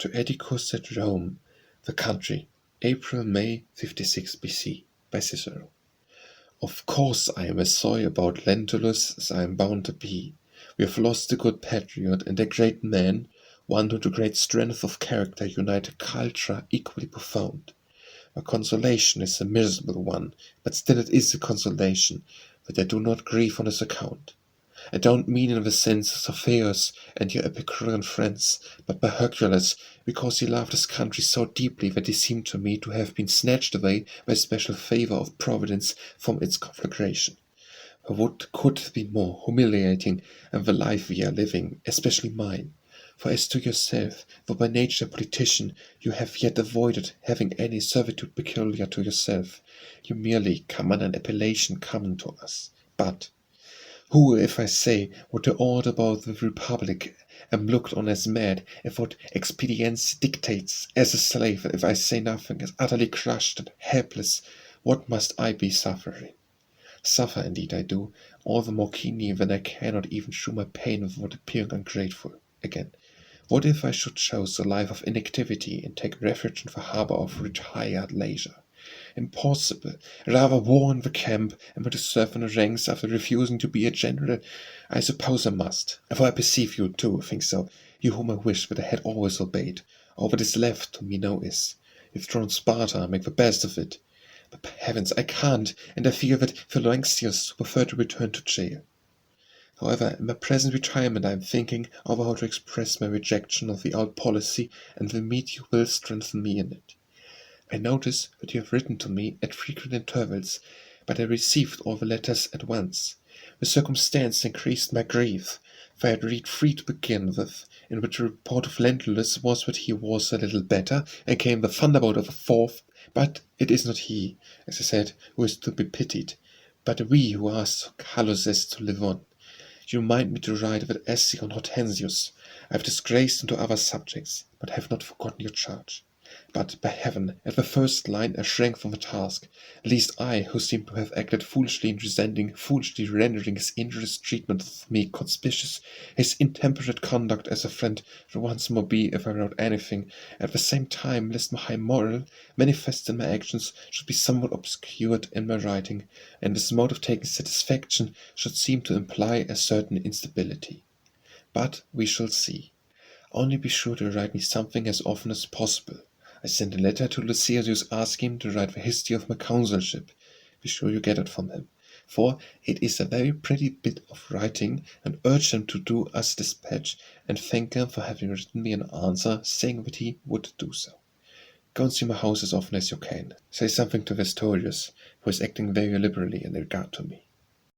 To Atticus at Rome, the country, April-May 56 BC, by Cicero. Of course I am as sorry about Lentulus as I am bound to be. We have lost a good patriot and a great man, one who to great strength of character united culture equally profound. My consolation is a miserable one, but still it is a consolation, that I do not grieve on his account. I don't mean in the sense of Saufeius and your Epicurean friends, but by Hercules, because he loved his country so deeply that he seemed to me to have been snatched away by special favour of providence from its conflagration. For what could be more humiliating than the life we are living, especially mine? For as to yourself, though by nature a politician, you have yet avoided having any servitude peculiar to yourself. You merely come under an appellation common to us. But who, if I say, would order about the Republic, am looked on as mad, if what expediency dictates, as a slave, if I say nothing, as utterly crushed and helpless, what must I be suffering? Suffer indeed I do, all the more keenly when I cannot even shew my pain without appearing ungrateful. Again, what if I should choose a life of inactivity, and take refuge in the harbour of retired leisure? Impossible. Rather war in the camp, and to serve in the ranks after refusing to be a general. I suppose I must, for I perceive you too think so, you whom I wish that I had always obeyed. All that is left to me now is, withdraw Sparta, make the best of it. But heavens, I can't, and I fear that Philoxenus will prefer to return to jail. However, in my present retirement I am thinking over how to express my rejection of the old policy, and will meet you will strengthen me in it. I notice that you have written to me at frequent intervals, but I received all the letters at once. The circumstance increased my grief, for I had read 3 to begin with, in which the report of Lentulus was that he was a little better, and came the thunderbolt of the 4th, but it is not he, as I said, who is to be pitied, but we who are so callous as to live on. You remind me to write that essay on Hortensius. I have disgraced into other subjects, but have not forgotten your charge. But, by heaven, at the first line I shrank from the task, lest I, who seem to have acted foolishly in resenting, foolishly rendering his injurious treatment of me conspicuous, his intemperate conduct as a friend, should once more be, if I wrote anything, at the same time, lest my high moral, manifest in my actions, should be somewhat obscured in my writing, and this mode of taking satisfaction should seem to imply a certain instability. But we shall see. Only be sure to write me something as often as possible. I sent a letter to Cicero asking him to write the history of my consulship. Be sure you get it from him, for it is a very pretty bit of writing, and urge him to do us dispatch, and thank him for having written me an answer saying that he would do so. Go and see my house as often as you can. Say something to Vestorius, who is acting very liberally in regard to me.